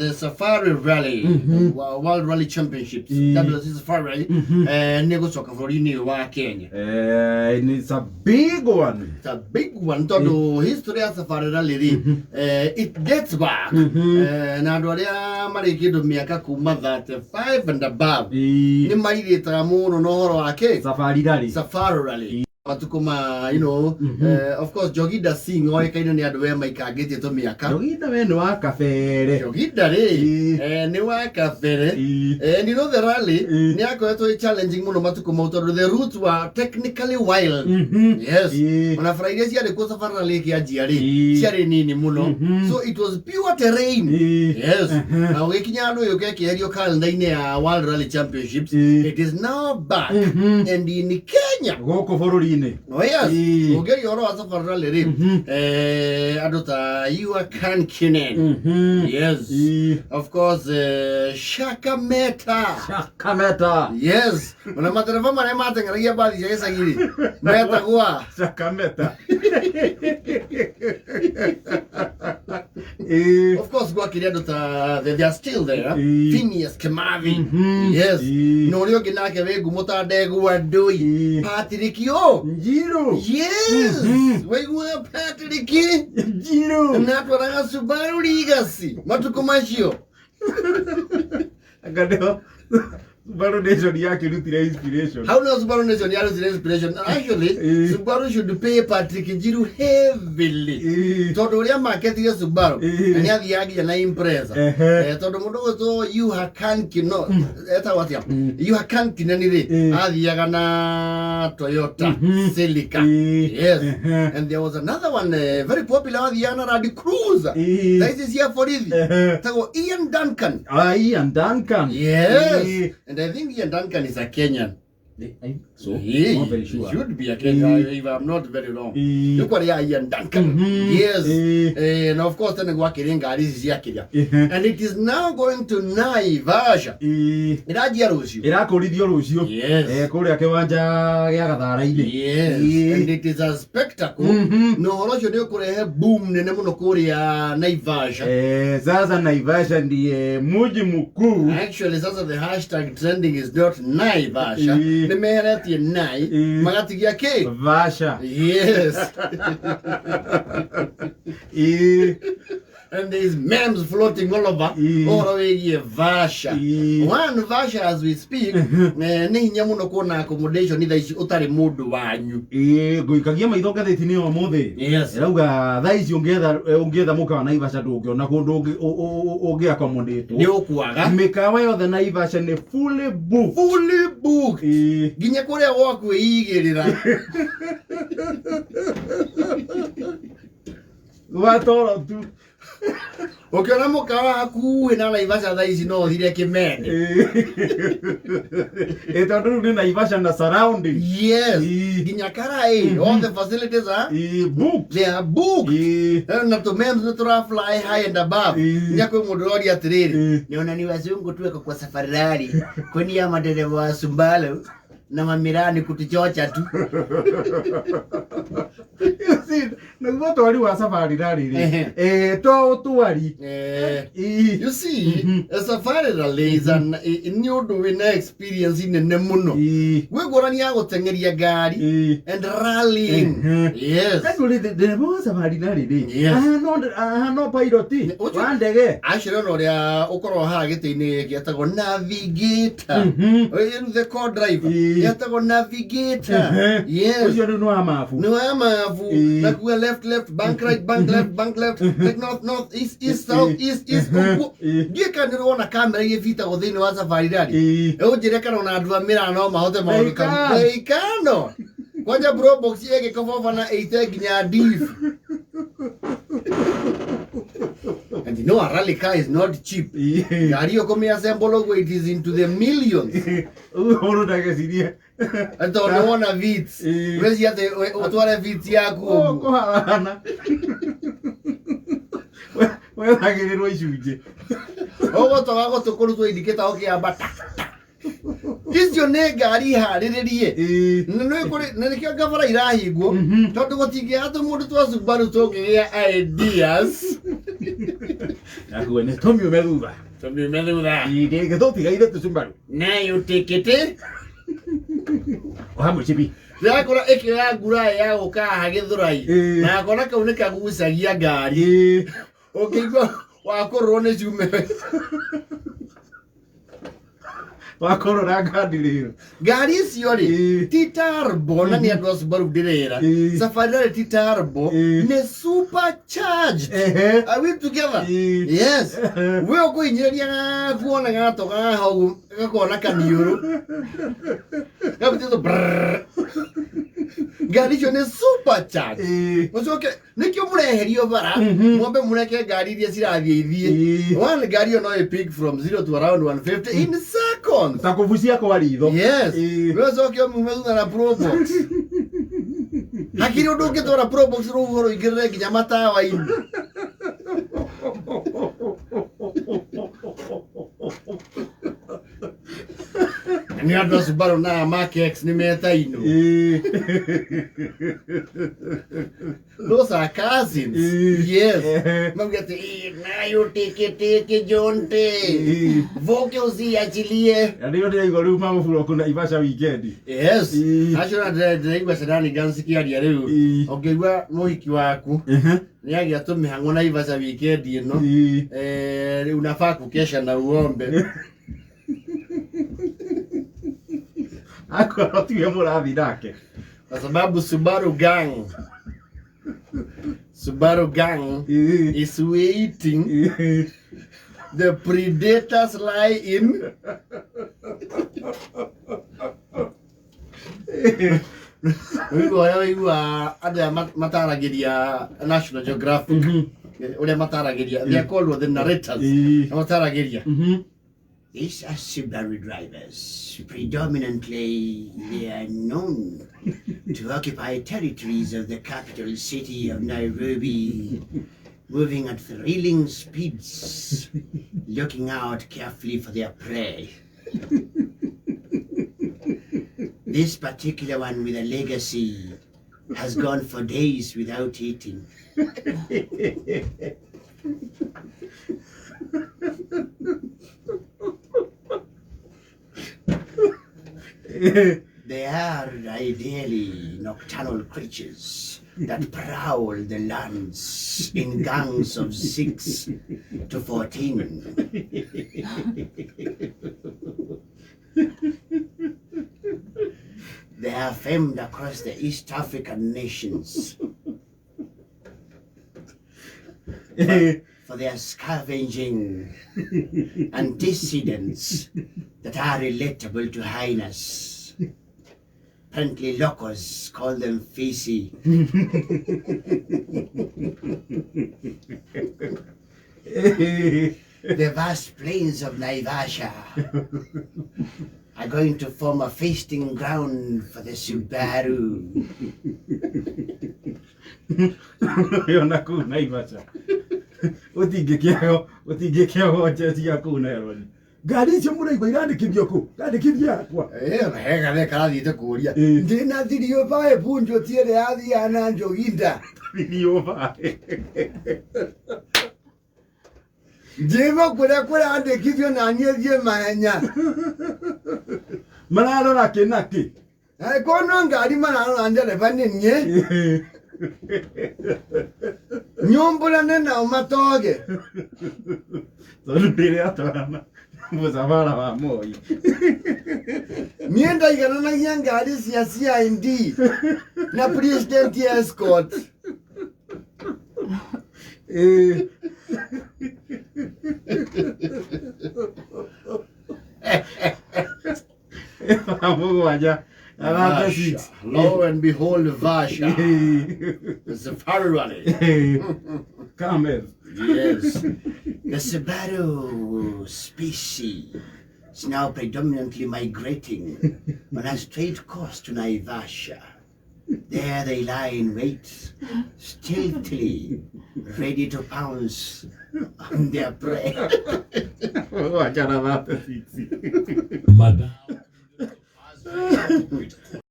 the Safari Rally, World Rally Championships. That was the Safari Rally. Nego soka for wa Kenya. And it's a big one. It's a big one. Todo history of Safari Rally. It dates back. Na doria marikido miaka kuma that 5 and above. Ni mairi tamuno no horo ake. Safari Rally. Safari Rally. Matukuma, you know, of course, Jogida sing oi kaino ni adwe maikagete to miaka. Jogida we no akafere. Jogida re, ni wa kafere. And you know the rally, ni ako challenging muno matukuma to the routes were technically wild. Yes. On a Friday sia de kosa fara lake ya jiari. Siare nini muno. So it was pure terrain. Yes. Now we kinyano yo ke kerio calendar ine ya World Rally Championships. It is now back and in Kenya. Goko foruri. Oh yes, okay, you're also for rally. Adota, you are Kankinen. Yes, of course, Shakameta. Shakameta. Yes, when I'm at the moment, I'm at the body. Yes, I get it. Meta Gua. Shakameta. Of course, Guakiradota, they are still there. Phineas Kemavi. Yes, no, you're going to get Gumota de Guadui. Patrikio. Jiro. Yes. We were Patrick. Jiro. And that was a Subaru Legacy. Matukumashio. I got it. Subaru Nation yake lutira inspiration. How does Subaru Nation yake inspiration? Actually, Subaru should pay Patrick Jiru heavily. Todo ya market ya Subaru. And ya yagi na impreza. Todo mundo so you can't no. Eta what ya? You can't nani adi yaga na Toyota Celica. Yes. And there was another one very popular adi yana Radi Cruiser. That is here for it. Tago Ian Duncan. Ian Duncan. Yes. And I think Ian Duncan is a Kenyan. So, he not very sure. Should be a Kenyan, if I'm not very wrong. Look what Ian Duncan. Yes. And of course, then Guakiringa is Yakiria. And it is now going to Naivasha. Yes. Yes. And it is a spectacle. No, no, you could have boom, Nemono Korea, Naivasha. Zaza Naivasha and the Mujimuku. Actually, Zaza the hashtag trending is not Naivasha. The man at the night, Magatigia K. Vasha. Yes. And there's memes floating all over. All the way Vasha. One Vasha as we speak, Ninyamuno Kona accommodation, neither is Utari Modu Wanyu. Guikagima idoka de Tinio Mode. Yes. Rauga, that is Ungeda Moka Naivasha Dogo, Nakodo Oge accommodate. Neokuaga. Mekawa of the Naivasha and fully booked. Fully booked. Guinea walk with Eagle. What all of two? Okay, I'm going to Naivasha that is no direct man. It don't do Naivasha and the surrounding. Yes. Guinea all the facilities are booked. They are booked. And not to mems not to fly high and above. Yako Modoria trade. Yona Niwazungu to a safari. Kunia Madewa Sumbalo. Na mamirani kutichocha tu. You see, no wali wa safari rally. To wali. You see, a safari rally is a new doing experience in the Nemuno. We go on yago tengeria gari and rallying. Yes. That's really the most safari rally. Yes. No pilot. One day. I should know the Okoro Haget in the navigator. The car driver. Yata go navigator. Yes. You don't know Amafu. No Amafu. Like we left, bank right, bank left. Like north, east, south, east. You can't do on a camera if you tell the was a validity. Oh, you reckon on Advamira no mahote Mahote. They cannot. What a bro box here come off on a tag in a div. And you know a rally car is not cheap. Gario come assemble it is into the millions. I don't want a vits. Where's yet what a vits yaku? Well, I get it way you. Oh, what I got to call to indicate okay about. Is your name Gary had it? No, Gavara Irahigo. Not what you get the motor to us about talking ideas. Nakuone Tommy Meluba. Tommy Meluba. Ide ke toti gaire tu Subaru. Na yo tikete. Ohamu chipi. Yakora ekira gura ya oka hagithurai. Na akona kauneka gucagia ngari. Ukigwa wakorwo ni ciume. Wakorora ngari rero. Ngari icio ri ti turbo na ni andu a Subaru ndirera. Safari ti turbo ni supercharged. Are we together? Yes. We ukuinyiria kuona gatoka hau gakona kaniuru. Kapitito brrr. Ngari icio ni supercharged. Mucoke nikio mureherio bara mwambe mureke ngari iria cirathie ithie. One ngari no pick from 0 to around 150 in seconds. Takuvucia kwa ritho. Yes. Mucoke mume na pro box. Hakiri undu ngitwara pro box ruhoro igirire nginya matawa-ini. Ni andu a Subaru na Mark X ni metaino. Those are cousins. Yes. Magati na yo take jonte. Voke uziachilie. Ndio ndio igoro mama furo kuna Naivasha weekend. Yes. Ashura ndaiba sedani gansiki ari riu. Okigwa muhiki waku. Ni agia tumihango Naivasha weekend ino. Riu nafaa kukesha na uombe. Ako tuwe murathi nake. Kwa sababu Subaru gang is waiting. The predators lie in. We ada mataragiria National Geographic. Ule mataragiria. They are called the narrators. Mataragiria. These are Subaru drivers. Predominantly, they are known to occupy territories of the capital city of Nairobi, moving at thrilling speeds, looking out carefully for their prey. This particular one with a legacy has gone for days without eating. They are ideally nocturnal creatures that prowl the lands in gangs of 6 to 14. They are famed across the East African nations for their scavenging antecedents that are relatable to highness. Apparently locals call them Fisi. The vast plains of Naivasha are going to form a feasting ground for the Subaru. Yona ku Naivasha. Utingekiago cia kuna yaroni. Ngari icio muraigua irandikithio ku? Irandikithia kwa. Hega ne karathite kuria. Ndina thirio bae punjo tiere yathia na njoginda. Thirio bae. Njema kura andikithio na nyethie mahenya. Mararora kinaki. Kono ngari mararora ndereba ninye. Nyombula nena umatoge. Tolupire atwana. Muzavara wa moi. Mienda igana na ngari cia CID na president escort. Lo and behold, Vasha. It's a Ferrari. Camel. Yes. The Subaru species is now predominantly migrating on a straight course to Naivasha. There they lie in wait, stealthily, ready to pounce on their prey. Madame.